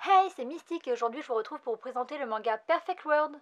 Hey, c'est Mystique et aujourd'hui je vous retrouve pour vous présenter le manga Perfect World.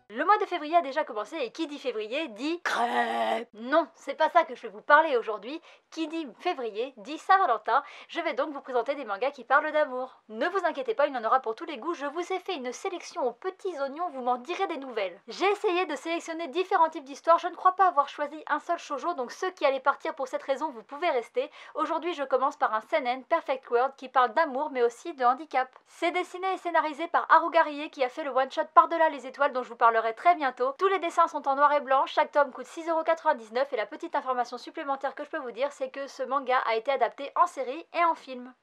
Le mois de février a déjà commencé et qui dit février dit crêpes. Non, c'est pas ça que je vais vous parler aujourd'hui. Qui dit février dit Saint-Valentin. Je vais donc vous présenter des mangas qui parlent d'amour. Ne vous inquiétez pas, il y en aura pour tous les goûts. Je vous ai fait une sélection aux petits oignons, vous m'en direz des nouvelles. J'ai essayé de sélectionner différents types d'histoires. Je ne crois pas avoir choisi un seul shoujo, donc ceux qui allaient partir pour cette raison, vous pouvez rester. Aujourd'hui, je commence par un seinen, Perfect World, qui parle d'amour mais aussi de handicap. C'est dessiné et scénarisé par Haruka Rie qui a fait le one-shot Par-delà les étoiles dont je vous parlerai très bientôt. Tous les dessins sont en noir et blanc, chaque tome coûte 6,99 € et la petite information supplémentaire que je peux vous dire, c'est que ce manga a été adapté en série et en film.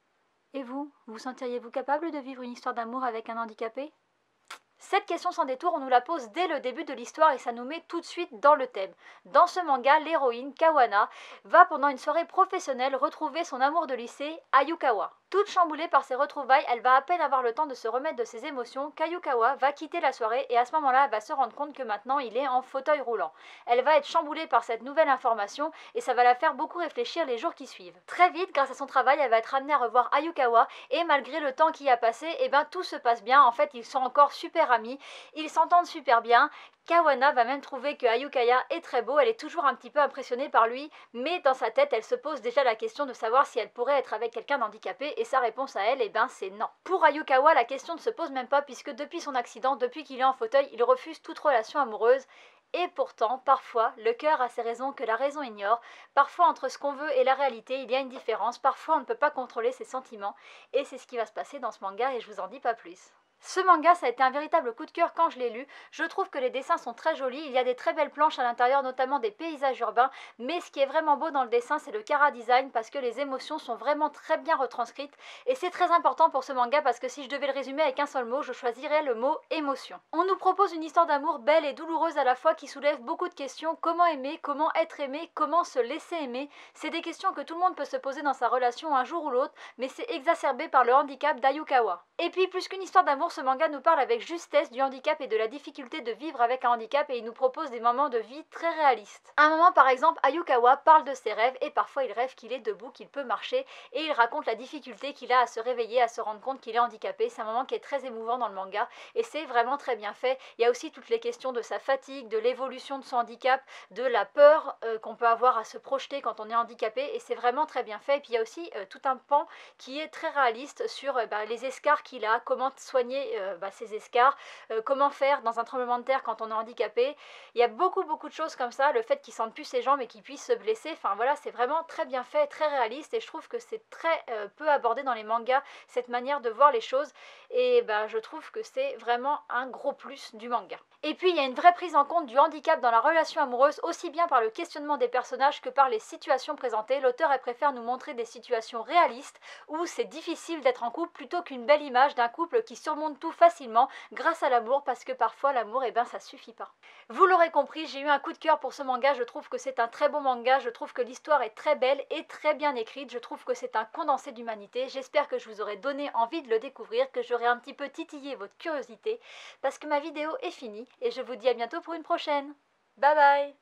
Et vous sentiriez-vous capable de vivre une histoire d'amour avec un handicapé ? Cette question sans détour, on nous la pose dès le début de l'histoire et ça nous met tout de suite dans le thème. Dans ce manga, l'héroïne, Kawana, va pendant une soirée professionnelle retrouver son amour de lycée, Ayukawa. Toute chamboulée par ses retrouvailles, elle va à peine avoir le temps de se remettre de ses émotions qu'Ayukawa va quitter la soirée et à ce moment-là, elle va se rendre compte que maintenant il est en fauteuil roulant. Elle va être chamboulée par cette nouvelle information et ça va la faire beaucoup réfléchir les jours qui suivent. Très vite, grâce à son travail, elle va être amenée à revoir Ayukawa et malgré le temps qui a passé, tout se passe bien. En fait, ils sont encore super amis, ils s'entendent super bien. Kawana va même trouver que Ayukaya est très beau, elle est toujours un petit peu impressionnée par lui, mais dans sa tête, elle se pose déjà la question de savoir si elle pourrait être avec quelqu'un d'handicapé, et sa réponse à elle, c'est non. Pour Ayukawa, la question ne se pose même pas, puisque depuis son accident, depuis qu'il est en fauteuil, il refuse toute relation amoureuse. Et pourtant, parfois, le cœur a ses raisons que la raison ignore. Parfois, entre ce qu'on veut et la réalité, il y a une différence. Parfois, on ne peut pas contrôler ses sentiments. Et c'est ce qui va se passer dans ce manga, et je vous en dis pas plus. Ce manga, ça a été un véritable coup de cœur quand je l'ai lu. Je trouve que les dessins sont très jolis, il y a des très belles planches à l'intérieur, notamment des paysages urbains, mais ce qui est vraiment beau dans le dessin, c'est le chara design, parce que les émotions sont vraiment très bien retranscrites, et c'est très important pour ce manga, parce que si je devais le résumer avec un seul mot, je choisirais le mot émotion. On nous propose une histoire d'amour belle et douloureuse à la fois, qui soulève beaucoup de questions. Comment aimer, comment être aimé, comment se laisser aimer, c'est des questions que tout le monde peut se poser dans sa relation un jour ou l'autre, mais c'est exacerbé par le handicap d'Ayukawa. Et puis, plus qu'une histoire d'amour, ce manga nous parle avec justesse du handicap et de la difficulté de vivre avec un handicap, et il nous propose des moments de vie très réalistes. À un moment, par exemple, Ayukawa parle de ses rêves et parfois il rêve qu'il est debout, qu'il peut marcher, et il raconte la difficulté qu'il a à se réveiller, à se rendre compte qu'il est handicapé. C'est un moment qui est très émouvant dans le manga et c'est vraiment très bien fait. Il y a aussi toutes les questions de sa fatigue, de l'évolution de son handicap, de la peur qu'on peut avoir à se projeter quand on est handicapé, et c'est vraiment très bien fait. Et puis il y a aussi tout un pan qui est très réaliste sur les escarres qu'il a, comment soigner ses escarres, comment faire dans un tremblement de terre quand on est handicapé. Il y a beaucoup de choses comme ça, le fait qu'il sente plus ses jambes et qu'il puisse se blesser, enfin voilà, c'est vraiment très bien fait, très réaliste, et je trouve que c'est très peu abordé dans les mangas, cette manière de voir les choses, et je trouve que c'est vraiment un gros plus du manga. Et puis il y a une vraie prise en compte du handicap dans la relation amoureuse, aussi bien par le questionnement des personnages que par les situations présentées. L'auteur préfère nous montrer des situations réalistes où c'est difficile d'être en couple, plutôt qu'une belle image d'un couple qui surmonte tout facilement grâce à l'amour, parce que parfois l'amour, ça suffit pas. Vous l'aurez compris, j'ai eu un coup de cœur pour ce manga, je trouve que c'est un très bon manga, je trouve que l'histoire est très belle et très bien écrite, je trouve que c'est un condensé d'humanité. J'espère que je vous aurai donné envie de le découvrir, que j'aurai un petit peu titillé votre curiosité, parce que ma vidéo est finie et je vous dis à bientôt pour une prochaine. Bye bye.